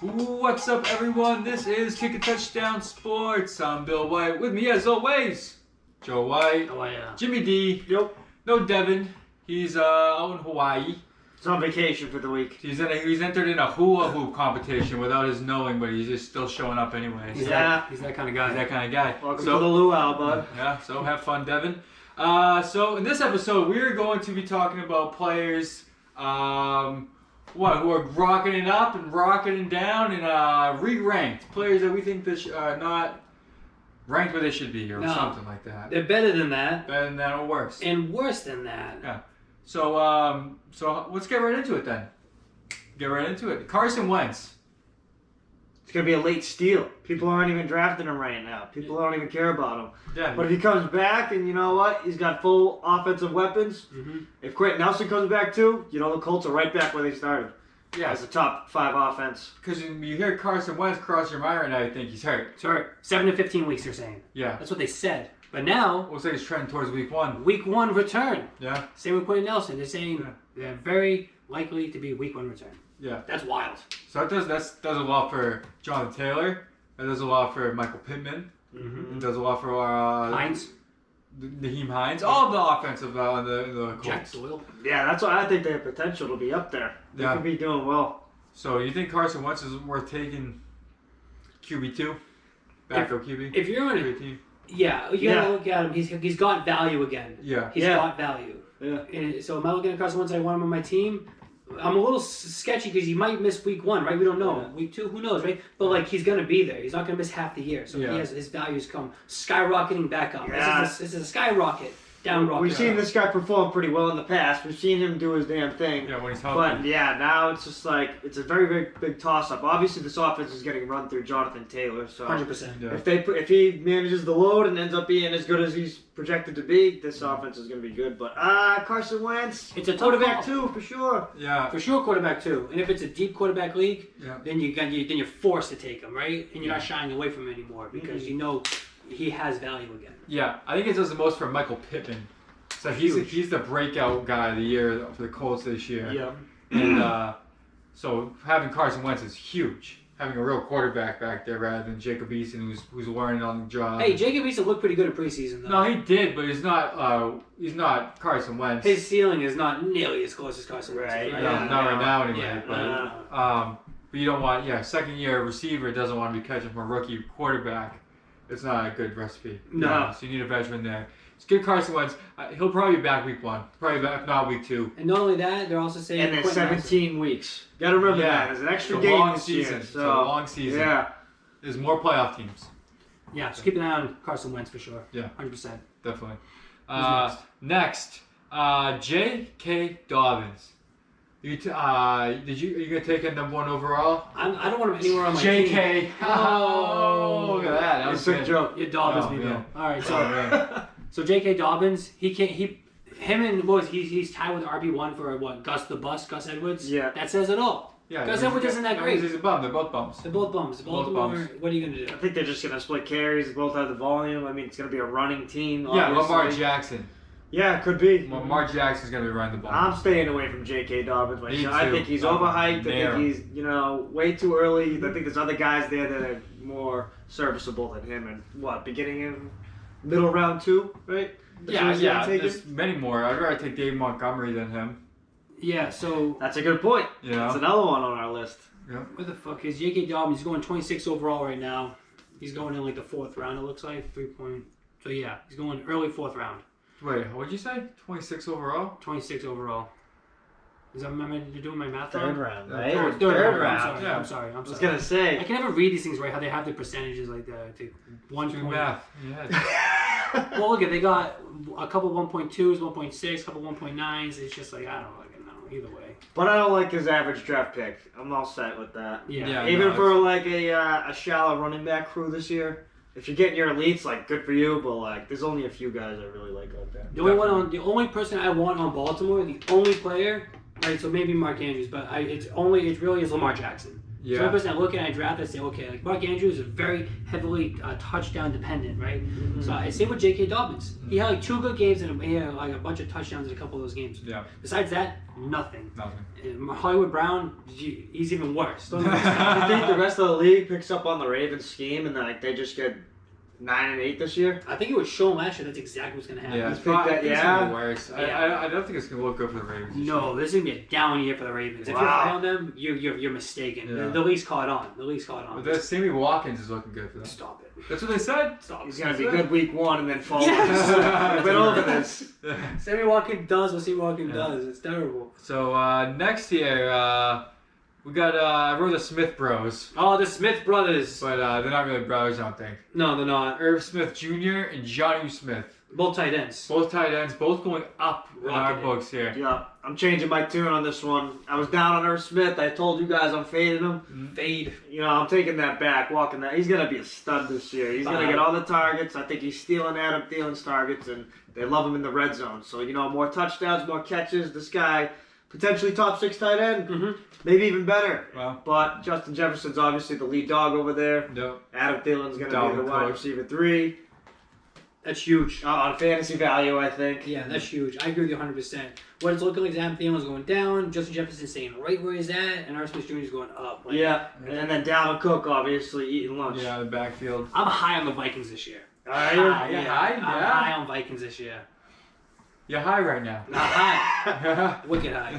What's up, everyone? This is Kick a Touchdown Sports. I'm Bill White. With me, as always, Joe White, Jimmy D. Yep. No Devin. He's out in Hawaii. He's on vacation for the week. He's entered in a hula hoop competition without his knowing, but he's just still showing up anyway. He's that kind of guy. He's that kind of guy. Welcome to the luau, bud. Yeah. So have fun, Devin. So in this episode, we're going to be talking about players. Who are rocking it up and rocking it down and re-ranked. Players that we think that are not ranked where they should be or something like that. They're better than that. Better than that or worse. And worse than that. Yeah. So let's get right into it then. Get right into it. Carson Wentz. It's going to be a late steal. People aren't even drafting him right now. People don't even care about him. Yeah. But if he comes back and you know what? He's got full offensive weapons. Mm-hmm. If Quentin Nelson comes back too, you know the Colts are right back where they started. Yeah. As a top 5 offense. Because when you hear Carson Wentz cross your mind right now, you think he's hurt. He's hurt. 7 to 15 weeks, they're saying. Yeah. That's what they said. But now, We'll say he's trending towards week 1. week 1 return. Yeah. Same with Quentin Nelson. They're saying they're very likely to be week 1 return. Yeah. That's wild. So that does a lot for Jonathan Taylor. That does a lot for Michael Pittman. Mm-hmm. It does a lot for Hines. Naheem Hines. All of the offensive the Jack Colts. Doyle. Yeah, that's why I think they have potential to be up there. They could be doing well. So you think Carson Wentz is worth taking QB2? Backup QB? If you're in QB team? yeah, you gotta look at him. He's got value again. Yeah. He's got value. Yeah. And so am I looking at Carson Wentz? I want him on my team. I'm a little sketchy because he might miss week 1, right? We don't know. Yeah. Week 2, who knows, right? But he's gonna be there. He's not gonna miss half the year. So his values come skyrocketing back up. Yeah. This is a skyrocket down rocket. We've seen this guy perform pretty well in the past. We've seen him do his damn thing. Yeah, when he's healthy. But yeah, now it's just it's a very, very big toss-up. Obviously, this offense is getting run through Jonathan Taylor. So 100%. Yeah. if he manages the load and ends up being as good as he's projected to be, this offense is going to be good. But Carson Wentz, It's a tough quarterback call. too for sure. Yeah. For sure, quarterback too. And if it's a deep quarterback league, Yeah. then you're forced to take him, right? And you're not shying away from him anymore because you know he has value again. Yeah. I think it does the most for Michael Pittman. So he's the breakout guy of the year for the Colts this year. Yeah. And so having Carson Wentz is huge. Having a real quarterback back there rather than Jacob Eason who's learning on the job. Hey, Jacob Eason looked pretty good in preseason though. No, he did, but he's not Carson Wentz. His ceiling is not nearly as close as Carson Wentz. Right. No, Yeah. not right now anyway. Yeah. But you don't want second year receiver doesn't want to be catching from a rookie quarterback. It's not a good recipe. No. So you need a veteran there. It's good Carson Wentz. He'll probably be back week 1. Probably back, if not week 2. And not only that, they're also saying And then Quentin Nelson. 17 weeks. Got to remember that. There's an extra It's a game long this season. year. It's So, a long season. Yeah. There's more playoff teams. Yeah, so keep an eye on Carson Wentz for sure. Yeah. 100%. Definitely. Who's Next, J.K. Dobbins. Are you gonna take him number 1 overall? I don't want him anywhere on my team. J.K. Oh, look at that. That was It's a good. joke. You Dobbins me, Oh, Bill. man. All right, Oh, man. so J.K. Dobbins, he's tied with RB1 for what? Gus Edwards. Yeah. That says it all. Yeah, Gus Edwards isn't that great. He's a bum. They're both bums. They're both bums. Both Baltimore. bums. What are you gonna do? I think they're just going to split carries. They both have the volume. I mean, it's going to be a running team. Yeah, Obviously. Lamar Jackson. Yeah, could be. Lamar Jackson's gonna be running the ball. I'm staying away from J.K. Dobbins Me myself. I too. think he's overhyped. I There. think he's, way too early. I think there's other guys there that are more serviceable than him. And beginning in middle round 2, right? That's what he's taking? There's many more. I'd rather take Dave Montgomery than him. Yeah. So That's a good point. You know? That's another one on our list. Yeah. where the fuck is J.K. Dobbins? He's going 26 overall right now. He's going in the 4th round. It looks like 3 point. So yeah, he's going early 4th round. Wait, what'd you say? 26 overall? 26 overall. Am I doing my math Third wrong? round, Yeah, right? Third round. round. Yeah. I'm sorry. I was going to say. I can never read these things right. How they have the percentages like that. I think 1 Do point. math. Yeah. Well, look at they got a couple 1.2s, 1.6, a couple 1.9s. It's just I don't fucking know. Either way. But I don't like his average draft pick. I'm all set with that. Yeah. Even for a shallow running back crew this year. If you're getting your elites, like, good for you, but, there's only a few guys I really like that. The only person I want on Baltimore, the only player, right? So maybe Mark Andrews, but it really is Lamar Jackson. Yeah. So every person I look at, I draft, I say, okay, like Mark Andrews is very heavily touchdown dependent, right? Mm-hmm. So I say with J.K. Dobbins. He had like 2 good games and he had like a bunch of touchdowns in a couple of those games. Yeah. Besides that, nothing. Nothing. And Hollywood Brown, he's even worse. Don't I think the rest of the league picks up on the Ravens scheme and like they just get 9-8 this year. I think it was shown last year that's exactly what's going to happen. Yeah, it's think probably that- it's yeah? gonna be worse. Yeah. I don't think it's gonna look good for the Ravens. this No, this is going to be a down year for the Ravens. If you're Wow. high on them, you're mistaken. Yeah. The league's caught on. The league's caught year. on. But that Sammy Watkins is looking good for them. Stop it. That's what they said. Stop He's it. gonna be good week 1 and then fall. Yes. We've been over this. Sammy Watkins does what Sammy Watkins does. It's terrible. So next year, we got I wrote the Smith Bros, Oh, the Smith brothers. but they're not really brothers, I don't think. No, they're not. Irv Smith Jr. and Johnny Smith, Both tight ends. both tight ends, both going up in our Rocketed. books here. Yeah, I'm changing my tune on this one. I was down on Irv Smith. I told you guys I'm fading him. Fade. You know, I'm taking that back, walking that. He's gonna be a stud this year. He's gonna get all the targets. I think he's stealing Adam Thielen's targets, and they love him in the red zone. So you know, more touchdowns, more catches. This guy potentially top 6 tight end, Mm-hmm. maybe even better. Wow. But Justin Jefferson's obviously the lead dog over there. No. Adam Thielen's gonna be Dalvin the wide Cook. receiver 3 That's huge. on fantasy value, I think. Yeah, that's huge. I agree with you 100%. What it's looking like is Adam Thielen's going down, Justin Jefferson's staying right where he's at, and R. Smith Jr. is going up. Like, Yeah, and then Dalvin Cook obviously eating lunch. Yeah, the backfield. I'm high on the Vikings this year. High, yeah, high, I'm yeah. high on Vikings this year. You're high right now. Not high. Wicked high.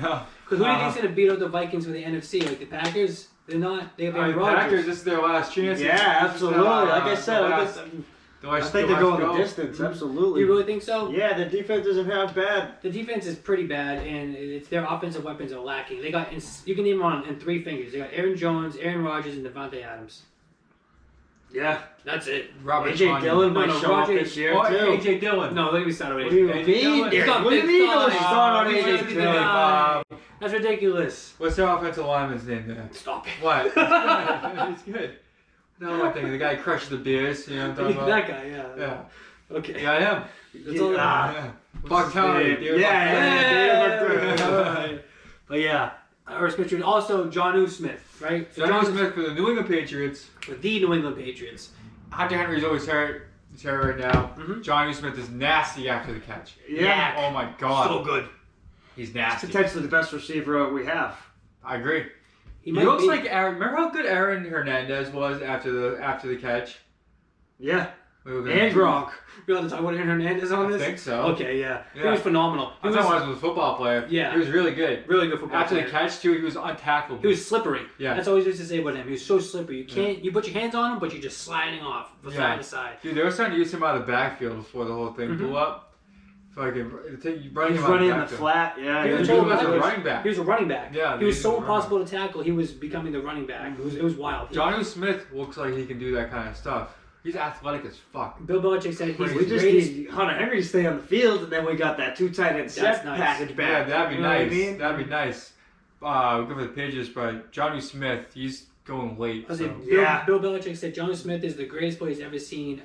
Because who do you think's going to beat out the Vikings for the NFC? Like the Packers? They're not. They have Aaron Packers, Rodgers. this is their last chance. Yeah, This is absolutely. their, Like I said, I think they're going the distance. Absolutely. You really think so? Yeah, the defense isn't half bad. The defense is pretty bad, and it's their offensive weapons are lacking. They got, you can name them on in 3 fingers. They got Aaron Jones, Aaron Rodgers, and Devontae Adams. Yeah. That's it. Robert AJ Tonyan. Dillon might No, show up Roger- this year Oh, too. AJ Dillon. No, let me start with What do you AJ mean? Dillon. He's got What do you big mean? You're thighs. starting on He's AJ gonna be Dillon? the- That's ridiculous. What's their offensive lineman's name there? Stop it. What? He's good. No, I'm thinking the guy who crushed the beers. You know what I'm talking about? That guy, yeah. Yeah. Okay. Yeah, I am. That's all Yeah. Bucktown. Yeah, yeah, David Yeah. But yeah, or Smith Jr. Also, Jonnu Smith, right? So Johnny Jonnu Smith for the New England Patriots. with the New England Patriots. Hunter Henry's always hurt. He's hurt right now. Mhm. Johnny Smith is nasty after the catch. Yeah. Oh my god. So good. He's He's nasty. potentially the best receiver we have. I agree. He He might looks be. like Aaron. Remember how good Aaron Hernandez was after the catch? Yeah. We were gonna- And Gronk. You want to talk about Aaron Hernandez on I this? think so. Okay, yeah. He Yeah. was phenomenal. He I was thought he was a football player. Yeah. He was really good. really good football After the player. catch too, he was untackleable. He was slippery. Yeah. That's all I used to say about him. He was so slippery. You can't. You put your hands on him, but you're just sliding off from Yeah. side to side. Dude, they were starting to use him out of the backfield before the whole thing Mhm. blew up. Fucking running He's him out running of in the the backfield. flat. Yeah. He He was was told as a he was- running back. He was a running back. Yeah, He was he's so a running impossible to tackle. He was becoming the running back. It was wild. Johnny Smith looks like he can do that kind of stuff. He's athletic as fuck. Bill Belichick said he's We the We just greatest. need Hunter Henry to stay on the field, and then we got that 2 tight end set That's nice. package back. Yeah, that'd be You know what I nice. mean? That'd be nice. Good for the Patriots, but Johnny Smith, he's going late. I So. said, Yeah. Bill Belichick said Johnny Smith is the greatest player he's ever seen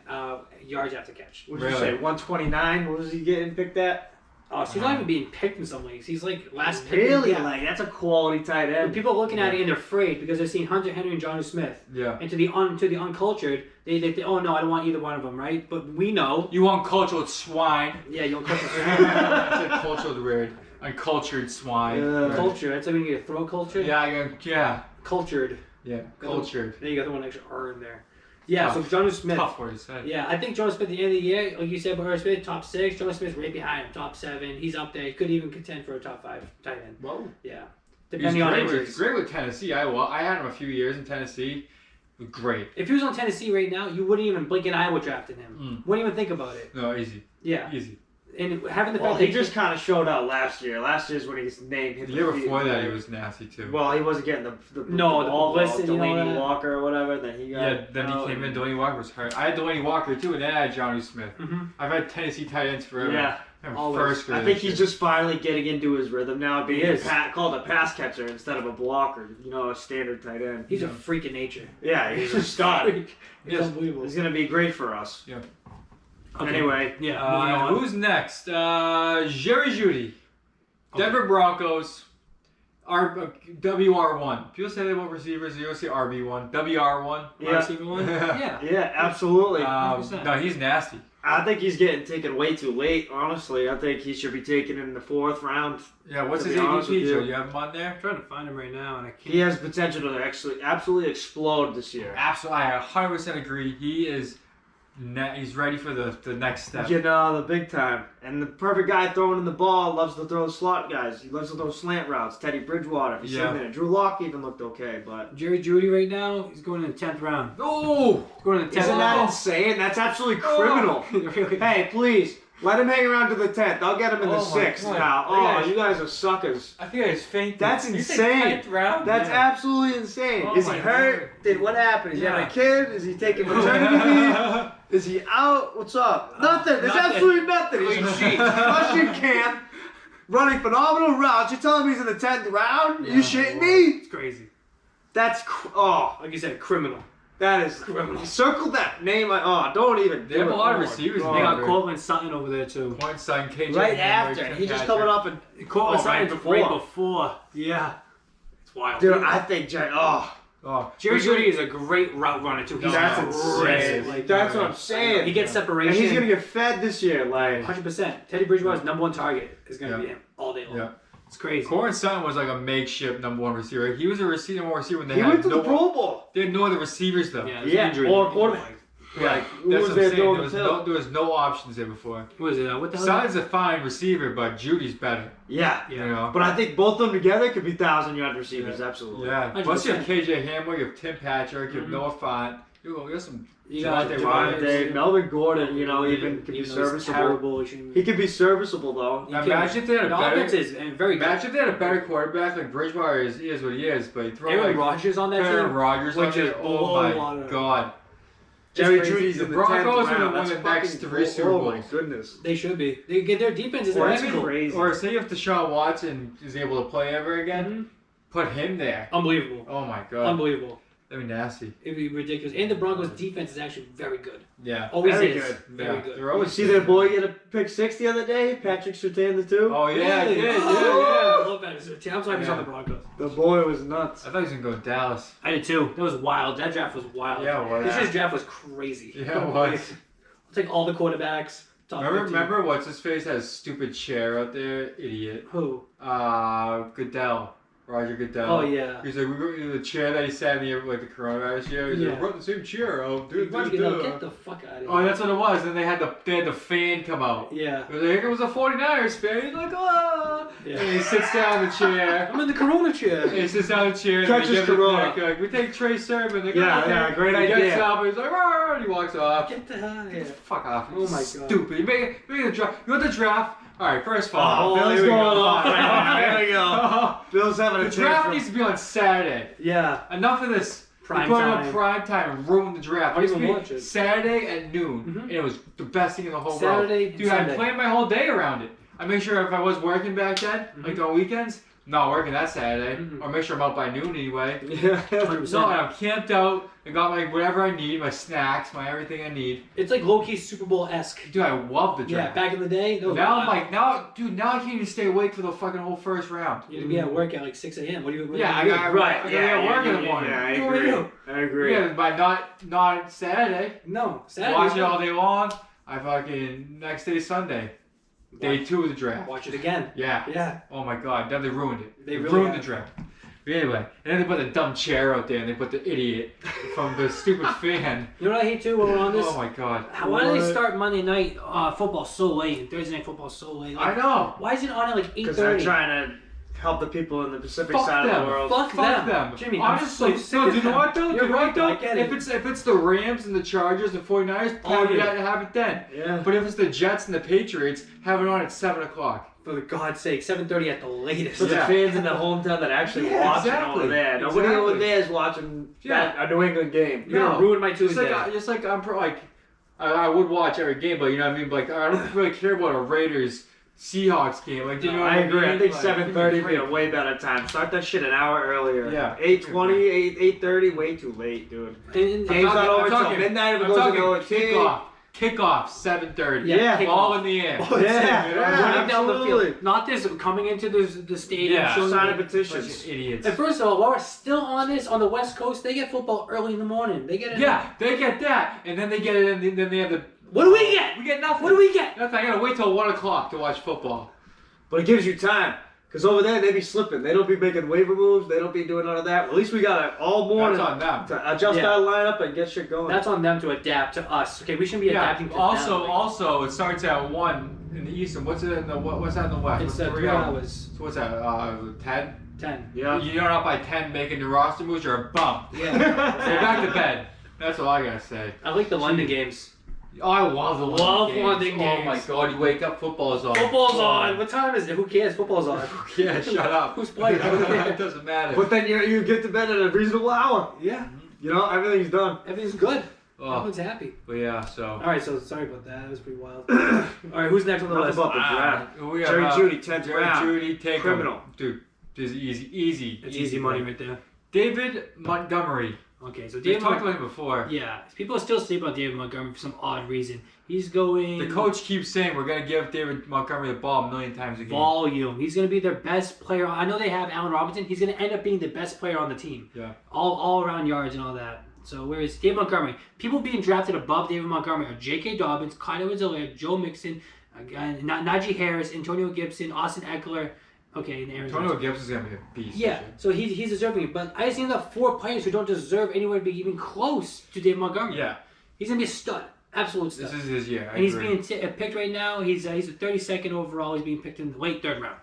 yards after catch. What did you Really? say? 129. What was he getting picked at? Oh, so he's not even being picked in some leagues. He's like last pick. Really? Yeah. Like that's a quality tight When end. people are looking at it and they're afraid because they're seeing Hunter Henry and Johnny Smith. Yeah. And to the uncultured, they think, oh no, I don't want either one of them, right? But we know. You uncultured swine. Yeah, you uncultured. That's a cultured word. Uncultured swine. Yeah. Culture. That's like when you get a throat culture. Yeah. Cultured. Cultured. Then you got the one extra R in there. Yeah, so Johnny Smith. Tough word to say. Yeah, I think Johnny Smith at the end of the year, like you said, but Smith top 6. Johnny Smith's right behind him, top 7. He's up there. He could even contend for a top 5 tight end. Whoa. Yeah, He's depending on great with, injuries. great with Tennessee. I had him a few years in Tennessee. Great. If he was on Tennessee right now, you wouldn't even blink an eye with drafting him. Wouldn't even think about it. No, easy. Yeah, Easy. and having the Well, fact he that just kind of showed out last year. Last year's when he's named hit The year the field. before that, he was nasty too. Well, he wasn't getting the No, the ball, publicity, you know Delaney that. Walker or whatever. Then he got Yeah, then he came in. Delaney Walker was hurt. I had Delaney Walker too, and then I had Johnny Smith. I've had Tennessee tight ends forever. Yeah, I'm always. first grade. I think he's just finally getting into his rhythm now, being He is. called a pass catcher instead of a blocker. You know, a standard tight end. he's a freak of nature. Yeah, he's a stud. Freak. He's Yes. unbelievable. He's gonna be great for us. Yeah. Okay. Anyway, Yeah, moving on. Who's next? Jerry Jeudy, Denver Broncos. WR1. People say that about receivers. You don't say RB1. WR1. Yeah. Receiver one. Yeah. Yeah, absolutely. 100%. No, he's nasty. I think he's getting taken way too late, honestly. I think he should be taken in the 4th round. Yeah, what's To his be honest ADP, with you. Joe? You have him on there? I'm trying to find him right now, and I can't. He has potential to actually absolutely explode this year. Absolutely, I 100% agree. He is. He's ready for the next step. You know, the big time. And the perfect guy throwing in the ball loves to throw slot guys. He loves to throw slant routes. Teddy Bridgewater. If you see him in it. Drew Lock even looked okay, but... Jeudy right now, he's going in the 10th round. Oh! He's going in the 10th Isn't that round. insane? That's absolutely criminal. Really? Hey, please, let him hang around to the 10th. I'll get him in the Oh my 6th God. now. Yeah. Oh, you guys are suckers. I think I just fainted. That's You said insane. 10th round? That's Yeah. absolutely insane. Oh Is he my hurt? What happened? Is he having Yeah. a kid? Is he taking maternity leave? Is he out? What's up? Nothing. There's nothing. absolutely nothing. He's Clean in sheet. Russian camp, running phenomenal routes. You're telling me he's in the 10th round? You shitting me? It's crazy. That's Like you said, criminal. that is criminal. Circle that name. Don't even. They have do a it. lot of Oh my receivers. God. They got Dude. Courtland Sutton over there too. Point sign, KJ. Right Hamler, after. Tim He's just Patrick. coming up and. Courtland right Sutton's before. right before. Yeah. It's wild. Dude, I think Oh, Jeudy is a great route runner too. He's that's aggressive. insane. Like, That's what I'm saying. he gets And separation. he's gonna get fed this year, like. 100%. Teddy Bridgewater's number one target is going to Yeah. be him all day long. Yeah. It's crazy. Courtland Sutton was like a makeshift number 1 receiver. He was a receiver when they He had went to no the Pro Bowl. They had no other receivers though. Yeah, Yeah, injury. or quarterback. Like, who that's was what there I'm saying. throwing There was, the pill? there was no options there before. Who is it? What the hell? Sutton's a fine receiver, but Judy's better. Yeah. You know. But I think both of them together could be 1,000-yard receivers, absolutely. Yeah. 100%. Plus you have KJ Hamler, you have Tim Patrick, you have Mhm. Noah Fant. You got some. You got Javonte Devontae, Melvin Gordon, even could be Even though he's serviceable. terrible, he shouldn't- He could be serviceable though. he can't- Imagine if they had a the better. offense is very good. Imagine if they had a better quarterback like Bridgewater is. He is what he is, but you throw Aaron like Rodgers on that Aaron team. Rodgers would on there. just Oh blow a lot my of- god. Jerry crazy. Judy's The in the Broncos 10th would round. have won That's the next fucking 3 Super Oh my Bowls. goodness. They should be. Their defense is Or invincible. crazy. Or say if Deshaun Watson is able to play ever again, put him there. Unbelievable. Oh my god. Unbelievable. That'd be nasty. It'd be ridiculous. And the Broncos' defense is actually very good. Yeah. Always Very is. good. Very Yeah. good. They're You always see that boy get a pick 6 the other day? Patrick Surtain the 2? Oh yeah, Really? yeah, yeah, I yeah. love that. I'm sorry he's on the Broncos. The boy was nuts. I thought he was gonna go to Dallas. I did too. That was wild. That draft was wild. Yeah, it was. This year's draft was crazy. Yeah, it was. I'll take all the quarterbacks. Top 15. Remember what's his face has a stupid chair out there? Idiot. Who? Goodell. Roger Goodell. Oh yeah. He's like, we got the chair that he sat in the coronavirus year. He's Yeah. like, brought the same chair. Oh, dude, Roger Goodell, get the fuck out of here. Oh, that's what it was. Then they had the fan come out. Yeah. It was like, here comes a 49ers fan. He's like, ah. Yeah. And he sits down in the chair. I'm in the Corona chair. He sits down in the chair. Catches and they give him Corona. like, we take Trey Sermon. Like, Yeah, okay. yeah, great he idea. gets up. He's like, "Rah," and he walks off. Get the hell out of here. Fuck off. Oh my God. Stupid. You make the draft. You want the draft? All right, first of all. Oh, Bill's here we going go. off. There we go. Bill's having a The take draft for- needs to be on Saturday. Yeah. Enough of this. Prime They put it time. on prime time and ruined the draft. I It used don't to even be watch it. Saturday at noon, Mhm. and it was the best thing in the whole Saturday world. and Dude, I Sunday. planned my whole day around it. I make sure if I was working back then, like on weekends, not working that Saturday, Mhm. or make sure I'm out by noon anyway. Yeah. 100%. No, I'm camped out and got my whatever I need, my snacks, my everything I need. It's like low-key Super Bowl-esque. Dude, I love the Yeah, draft. back in the day. that was Now wild. I'm like, now I can't even stay awake for the fucking whole first round. You'd be at work at like 6 a.m. What do you? Yeah, I do? got Right. I gotta work in the morning. Yeah, I Do what you agree. do. I agree. Yeah, by not Saturday. No, Saturday. Watch it all day long. I fucking next day Sunday. Day 2 of the draft. Watch it again. Yeah. Yeah. Oh my god, now they ruined it. They really ruined have. the draft. But anyway, and then they put the dumb chair out there and they put the idiot from the stupid fan. You know what I hate too? When we're on this. Oh my god. Why do they What? start Monday night football so late and Thursday night football so late? I know. Why is it on at like Because they're 8:30? trying to help the people in the Pacific Fuck side of them. the world. Fuck them. Jimmy, I'm Honestly, so sick no, of do you know them. what though? You're Do you know right, what though. though? I get it. If it's the Rams and the Chargers and 49ers, All have day. it then. Yeah. But if it's the Jets and the Patriots, have it on at 7 o'clock. For God's sake, 7:30 at the latest. For Yeah. the fans in the hometown that actually Yeah, watch exactly. it over there. Nobody Exactly. over there is watching Yeah. a New England game. You're gonna ruin my Just Tuesday. like I'm I would watch every game, but you know what I mean. Like I don't really care about a Raiders Seahawks game. Like, do you know what I agree. mean? I think Like, 7:30 give would me be a a way better time. Start that shit an hour earlier. Yeah. 8:20, 8:30, way too late, dude. And Game's not over I'm until talking- midnight if it I'm goes talking to OT. kickoff. Kickoff 7:30. Yeah. Ball in the air. Running down the absolutely. field. Not this coming into the stadium. Yeah. showing Signing the- petitions. Idiots. And first of all, while we're still on this, on the West Coast, they get football early in the morning. They get it. Yeah, they get that, and then they get it, and then they have the. What do we get? We get nothing. What do we get? Nothing. I gotta wait till 1 o'clock to watch football. But it gives you time. Because over there, they be slipping. They don't be making waiver moves. They don't be doing none of that. At least we got it all morning That's on them. to adjust Yeah. our lineup and get shit going. That's on them to adapt to us. Okay, we shouldn't be adapting to them. Also, it starts at 1 in the Eastern. What's it in the what's that in the West? It's What's 3 hours. So what's that? 10. 10. Yeah. You're not up by 10 making the roster moves. You're a bum. Yeah. So back to bed. That's all I gotta say. I like the London games. Oh, I love the London Oh games. my god, you wake up, football's on. Football's on. What time is it? Who cares? Football's on. Yeah, shut up. Who's playing? It doesn't matter. But then you get to bed at a reasonable hour. Yeah. You know, everything's done. Everything's good. Oh, Everyone's happy. but yeah, so. All right, so sorry about that. That was pretty wild. All right, who's next on the Enough list? about the draft. We Jerry have, Jeudy, 10th Jerry round. Jeudy, take Criminal. him. Dude, this is easy. It's easy money right there. David Montgomery. Okay, so We David. talked about him before. Yeah, people are still sleeping on David Montgomery for some odd reason. He's going The coach keeps saying we're going to give David Montgomery the ball a million times a game. volume. He's going to be their best player. I know they have Allen Robinson. He's going to end up being the best player on the team. Yeah. All around yards and all that. So whereas David Montgomery, people being drafted above David Montgomery are J.K. Dobbins, Clyde Edwards-Helaire, Joe Mixon, Najee Harris, Antonio Gibson, Austin Eckler. Okay, and Aaron Antonio Jones. Gibson's going to be a beast. Yeah, so he's deserving it. But I just named up 4 players who don't deserve anywhere to be even close to David Montgomery. Yeah. He's going to be a stud. Absolute stud. This is his year. I And he's agree. being picked right now. He's a 32nd overall. He's being picked in the late third round.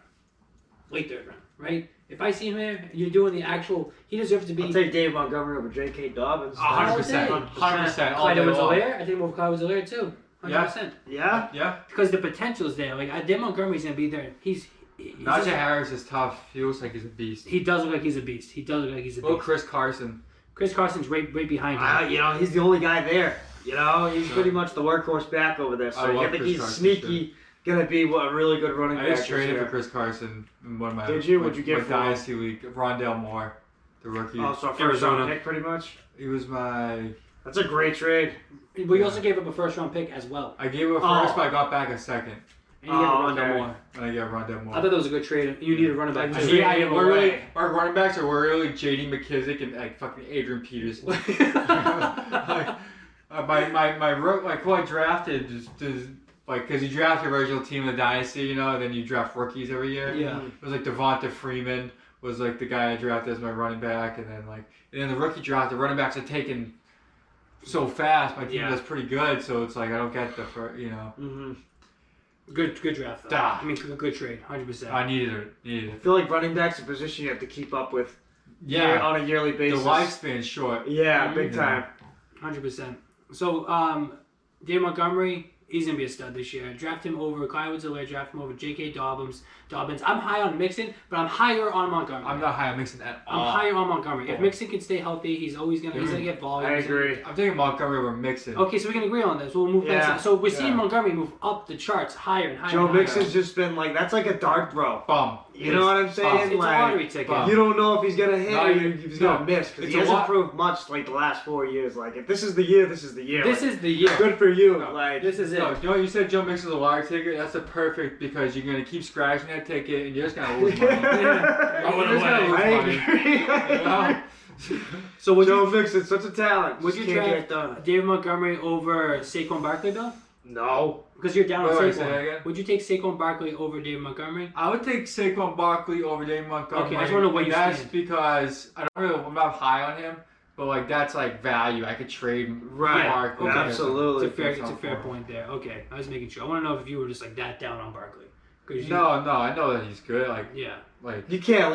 Late third round, right? If I see him there, you're doing the actual. He deserves to be. I'll take Dave Montgomery over J.K. Dobbins. 100%. 100%. All Clyde day long. Edwards-Helaire. I think him over Clyde Edwards-Helaire too. 100%. Yeah? Yeah. Because the potential is there. Like David Montgomery's gonna be there. He's Najee Harris is tough. He looks like he's a beast. He does look like he's a beast. He does look like he's a Oh, beast. Chris Carson. Chris Carson's right behind him. You know, he's the only guy there. You know, he's pretty much the workhorse back over there. I So I love think Chris he's Carson, sneaky. Gonna be a really good running I back. just this traded year. for Chris Carson in one of my. Did you? my- What'd you get my for him? Dynasty League. Rondell Moore, the rookie. Oh, so first Arizona. round pick, pretty much. He was my. That's a great trade. But you also gave up a first round pick as well. I gave him a Oh. first, but I got back a second, And you gave Oh, a Rondell okay. Moore. and I got Rondell Moore. I thought that was a good trade. You need a running back. I too. agree. Yeah, Either we're really, way. our running backs are really J.D. McKissick and like fucking Adrian Peterson. like, who I drafted just like because you draft your original team in the dynasty, you know, and then you draft rookies every year. Yeah. It was like Devonta Freeman was like the guy I drafted as my running back, and then the rookie draft, the running backs are taken so fast. My team Yeah. does pretty good, so it's like I don't get the you know. Mm-hmm. Good draft. Though. Duh. I mean, good trade. 100%. I needed it. I feel like running back's a position you have to keep up with Yeah, on a yearly the basis. lifespan's short. Yeah, big Yeah. time. 100%. So, David Montgomery, he's going to be a stud this year. Draft him over Clyde Edwards-Helaire, draft him over J.K. Dobbins. I'm high on Mixon, but I'm higher on Montgomery. I'm not high on Mixon at all. I'm higher on Montgomery. If Mixon can stay healthy, he's gonna get volume. I agree. I'm taking Montgomery over Mixon. Okay, so we can agree on this. We'll move Yeah, back. So we're seeing yeah. Montgomery move up the charts higher and higher. Joe and higher. Mixon's just been like, that's like a dart throw. Bum. You know what I'm saying? It's a Like, lottery ticket. Bum. you don't know if he's gonna hit No, or you- if he's gonna no. miss because It's he a hasn't lot- proved much like the last 4 years. Like, if this is the year, this is the year. This Like, is the year. good for you. No, Like, This is it. No, you know, you said Joe Mixon's a lottery ticket. That's a perfect because you're gonna keep scratching that ticket and you're just gonna lose money. I You're just gonna lose I money. agree. You know? So would Joe you Mixon's such a talent. would Just you can't get it draft done. David Montgomery over Saquon Barkley though? No. Because you're down on Wait, say that Saquon. again? Would you take Saquon Barkley over David Montgomery? I would take Saquon Barkley over David Montgomery. Okay, I just wanna know where you That's stand. because I'm not high on him, but like that's like value. I could trade Right. Barkley. Okay. Absolutely. It's a fair point there. Okay, I was making sure. I want to know if you were just like that down on Barkley. 'Cause you- No, I know that he's good. Yeah. You can't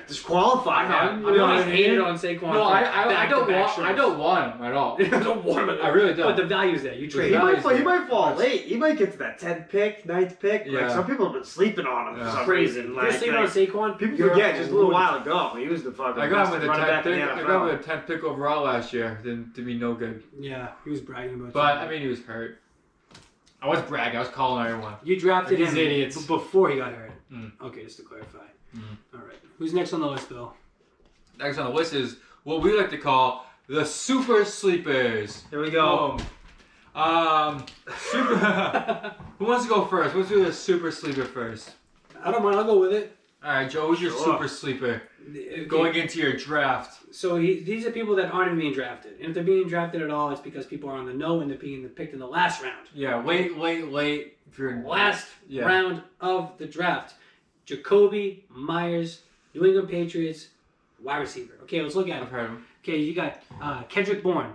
disqualify Yeah, him. I You know what I always mean? hated on Saquon. No, for I don't back-to-back want. I don't want him at all. shows. I don't want him. I really don't. But the value's there. You He trade. Yeah. might fall late. He might get to that 10th pick, 9th pick. Like, Yeah. some people have been sleeping on him Yeah. for some Crazy. reason. You're Like, sleeping on Saquon. people You're forget just a little a while ago. He was the fucking I got him best with the running 10th back in pick. the I NFL. got him with the 10th pick overall last year. Didn't do me no good. Yeah, he was bragging about. But you. I mean, he was hurt. I was bragging. I was calling everyone. You drafted These him idiots. before he got hurt. Mm. Okay, just to clarify. Mm. All right. Who's next on the list, Bill? Next on the list is what we like to call the super sleepers. Here we go. Boom. Super. Who wants to go first? Let's do the super sleeper first. I don't mind. I'll go with it. All right, Joe. Who's your super sleeper going into your draft? So these are people that aren't even being drafted. And if they're being drafted at all, it's because people are on the know and they're being picked in the last round. Yeah, late. If you're in last round of the draft. Jacoby Myers, New England Patriots, wide receiver. Okay, let's look at I've it. heard him. Okay, you got Kendrick Bourne.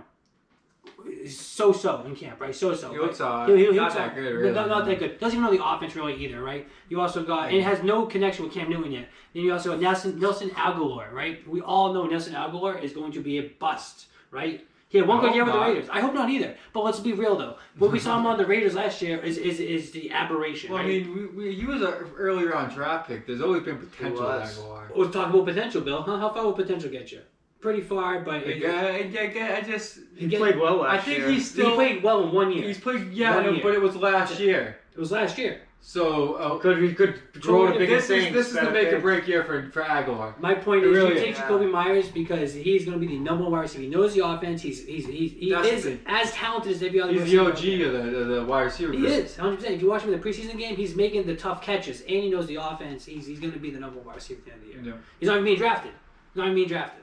So-so in camp, right? So-so. He looks not that good, really. Not that good. Doesn't even know the offense really either, right? You also got, and it has no connection with Cam Newton yet. Then you also got Nelson Aguilar, right? We all know Nelson Aguilar is going to be a bust, right? He had one good year with the Raiders. I hope not either. But let's be real, though. What we saw him on the Raiders last year is the aberration, Well, right? I mean, he was an early round draft pick. There's always been potential with Aguilar. We're talking about potential, Bill. How far will potential get you? Pretty far, but... He played well last year. year. He played well in 1 year. He's played, but it was last year. It was last year. So we could draw the biggest this thing. This is the make or break year for Aguilar. My point is, really you take Jacoby Myers because he's going to be the number one wide receiver. He knows the offense. He is as talented as every other. He's the OG of the wide receiver. He is 100%. If you watch him in the preseason game, he's making the tough catches and he knows the offense. He's going to be the number one wide receiver at the end of the year. Yeah. He's not even being drafted.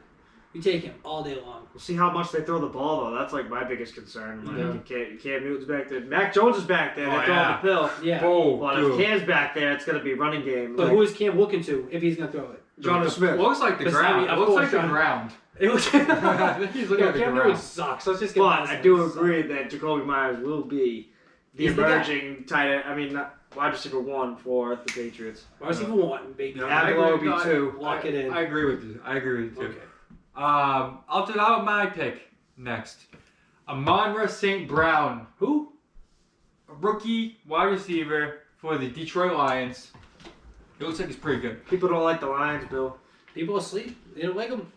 You take him all day long. We'll see how much they throw the ball, though. That's like my biggest concern. Cam Newton's back there. Mac Jones is back there. They're throwing the pill. Yeah. But if Cam's back there, it's going to be running game. But who is Cam looking to if he's going to throw it? Jonathan Smith. Looks like the ground. It looks like the ground. It looks I think he's looking at the Cam ground. Newton sucks. Let's just get But I do agree that Jacoby Myers will be the emerging tight end. I mean, wide receiver 1 for the Patriots. Wide receiver 1, baby. Aguilar will be 2. Lock it in. I agree with you. Too. Okay. I'll do out my pick next. Amon-Ra St. Brown. Who? A rookie wide receiver for the Detroit Lions. It looks like he's pretty good. People don't like the Lions, Bill. People asleep. They don't like him.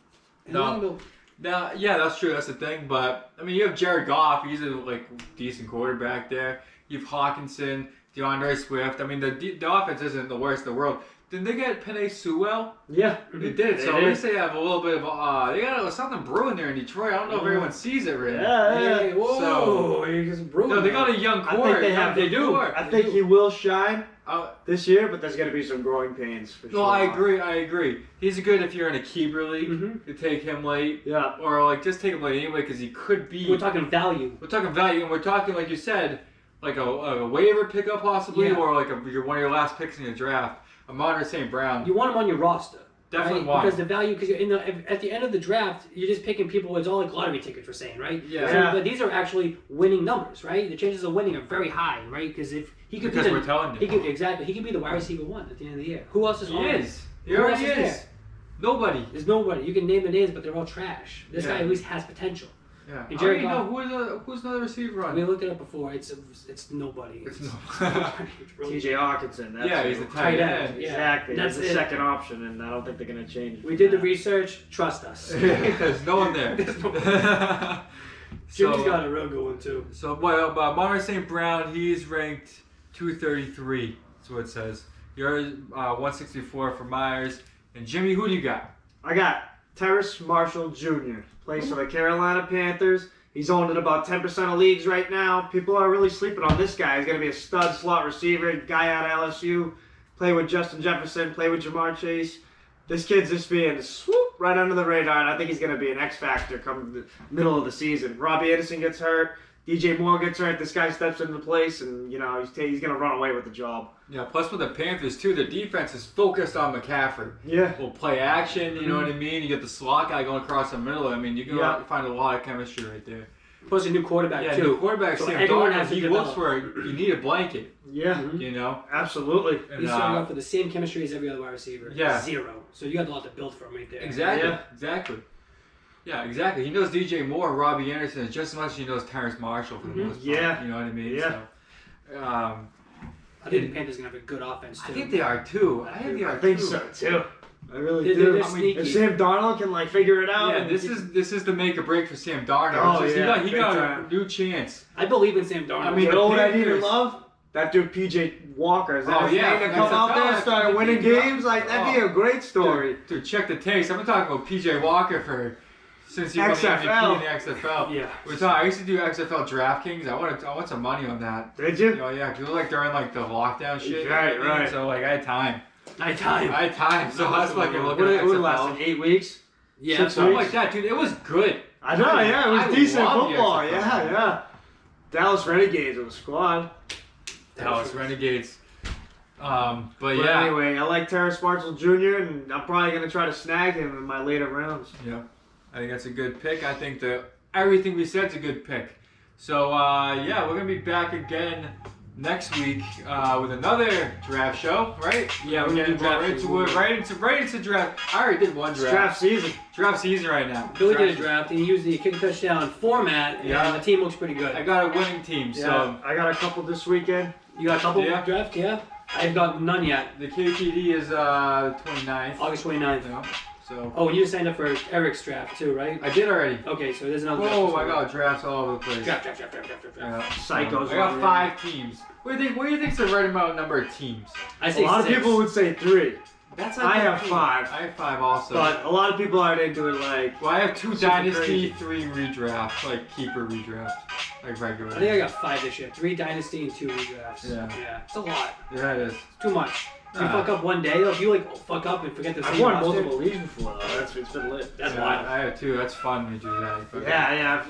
No. Now, yeah, that's true. That's the thing. But I mean, you have Jared Goff. He's a decent quarterback there. You have Hawkinson, DeAndre Swift. I mean, the offense isn't the worst in the world. Did they get Penei Sewell? Yeah, they did. So at least they have a little bit of they got something brewing there in Detroit. I don't know if everyone sees it really. Yeah. Whoa. So, no, they got a young core. They do. I think he will shine this year, but there's going to be some growing pains for sure. No, I agree. He's good if you're in a keeper league to take him late. Yeah. Or just take him late anyway because he could be. We're talking value. We're talking value, and we're talking like you said, like a waiver pickup possibly, or like one of your last picks in your draft. Amon-Ra St. Brown. You want him on your roster. Definitely right? want because the value, because at the end of the draft, you're just picking people. It's all like lottery tickets, we're saying, right? Yeah. So, but these are actually winning numbers, right? The chances of winning are very high, right? Because if he could we're telling you, he could be the wide receiver 1 at the end of the year. Who else is on? He is. He already is. Nobody. There's nobody. You can name the names, but they're all trash. This guy at least has potential. Yeah. And Jared Goff, who's another receiver on? We looked it up before. It's nobody. It's really TJ Hawkinson. He's the tight end. Yeah. Exactly. That's the second option, and I don't think they're going to change. We did the research. Trust us. There's no one there. Jimmy's got a real good one too. So, Amon-Ra St. Brown, he's ranked 233. That's what it says. You're 164 for Myers. And Jimmy, who do you got? I got Terrence Marshall Jr. Plays for the Carolina Panthers. He's owned in about 10% of leagues right now. People are really sleeping on this guy. He's going to be a stud slot receiver, guy out of LSU. Play with Justin Jefferson, play with Jamar Chase. This kid's just being swoop right under the radar, and I think he's going to be an X factor come the middle of the season. Robbie Anderson gets hurt. DJ Moore gets hurt. This guy steps into place, and he's going to run away with the job. Yeah, plus with the Panthers, too, the defense is focused on McCaffrey. Yeah. Will play action, you know what I mean? You get the slot guy going across the middle. I mean, you can find a lot of chemistry right there. Plus a new quarterback, too. New quarterback. So Sam everyone Darnold, has to he develop. looks for you need a blanket. Yeah. You know? Absolutely. And, He's starting off with the same chemistry as every other wide receiver. Yeah. 0. So you got a lot to build from right there. Exactly. Yeah, exactly. He knows DJ Moore and Robbie Anderson just as much as he knows Terrence Marshall for the most part. Yeah. You know what I mean? Yeah. So, I think the Panthers are going to have a good offense, too. I think they are, too. I think so, too. I really They're do. sneaky. If Sam Darnold can figure it out. Yeah, this is the make or break for Sam Darnold. Oh, He got a new chance. I believe in Sam Darnold. I mean, what I need to love? That dude PJ Walker. Is that his name to come out there and start winning games? Like, that'd be a great story. Dude, check the taste. I've been talking about PJ Walker since you won the MVP XFL. in the XFL. Yeah. I used to do XFL DraftKings. I want some money on that. Did you? Oh yeah, because like during like the lockdown shit. Right. So like I had time. I time. So I was like looking What at it XFL. lasted 8 weeks. Yeah, 6 Something weeks. like that, dude. It was good. I know, yeah, it was I decent love the football. XFL. Yeah. Dallas Renegades with a squad. Dallas Renegades. But But yeah. anyway, I like Terrence Marshall Jr. and I'm probably gonna try to snag him in my later rounds. Yeah, I think that's a good pick. I think that everything we said is a good pick. So yeah, we're gonna be back again next week with another draft show, right? Yeah, we're We're gonna getting do draft. right into draft. I already did one It's draft. draft season. Draft season right now. Billy did a draft and he used the kick touchdown format, and Yeah. the team looks pretty good. I got a winning team, Yeah, so I got a couple this weekend. You got a couple Yeah. draft? Yeah. I've got none yet. the KTD is 29th. August 29th. Yeah, so Oh, you signed up for Eric's draft too, right? I did already. Okay, so there's another Oh, draft. I got drafts all over the place. Draft. Yeah. Psychos. I got 5 teams. What do you think's the right amount number of teams? I A say lot of 6. people would say 3, That's I have 5. I have 5 also. but a lot of people aren't into it like. Well, I have 2 Super dynasty, crazy. 3 redraft, like keeper redraft, like regular. I think I got 5 this year. 3 dynasty and 2 redrafts. Yeah. It's a lot. Yeah, it is. It's too much. If you Nah. fuck up one day, though, if you like fuck up and forget the I've same won roster, multiple leagues before though. It's been lit. That's Yeah, wild. I have 2. That's fun when you do that. You fucking- Yeah.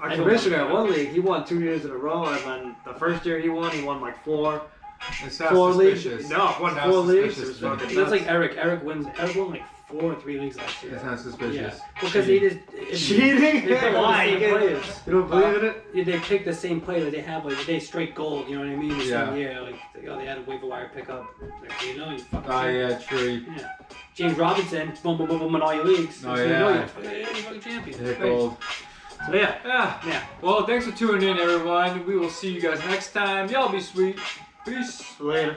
Our I don't commissioner know. at one league, he won 2 years in a row, and then the first year he won like 4 It sounds leagues. suspicious. No, won Sounds 4 leagues. It suspicious was to me. fucking That's nuts. like Eric. Eric won like 4 or 3 leagues last year. It sounds suspicious. Yeah. Well, because they just Cheating? They pick all the Why? same players. You don't believe in it? Yeah, they pick the same player. They have like they straight gold. You know what I mean? The Yeah. same year, like they had a waiver wire pickup. Like, you know, you fucking. Oh yeah, true. Yeah. James Robinson, boom, boom, boom, boom, in all your leagues. Oh, So you yeah. know you're fucking champion. Hit Great. gold. So yeah. Yeah. Well, thanks for tuning in, everyone. We will see you guys next time. Y'all be sweet. Peace. Later.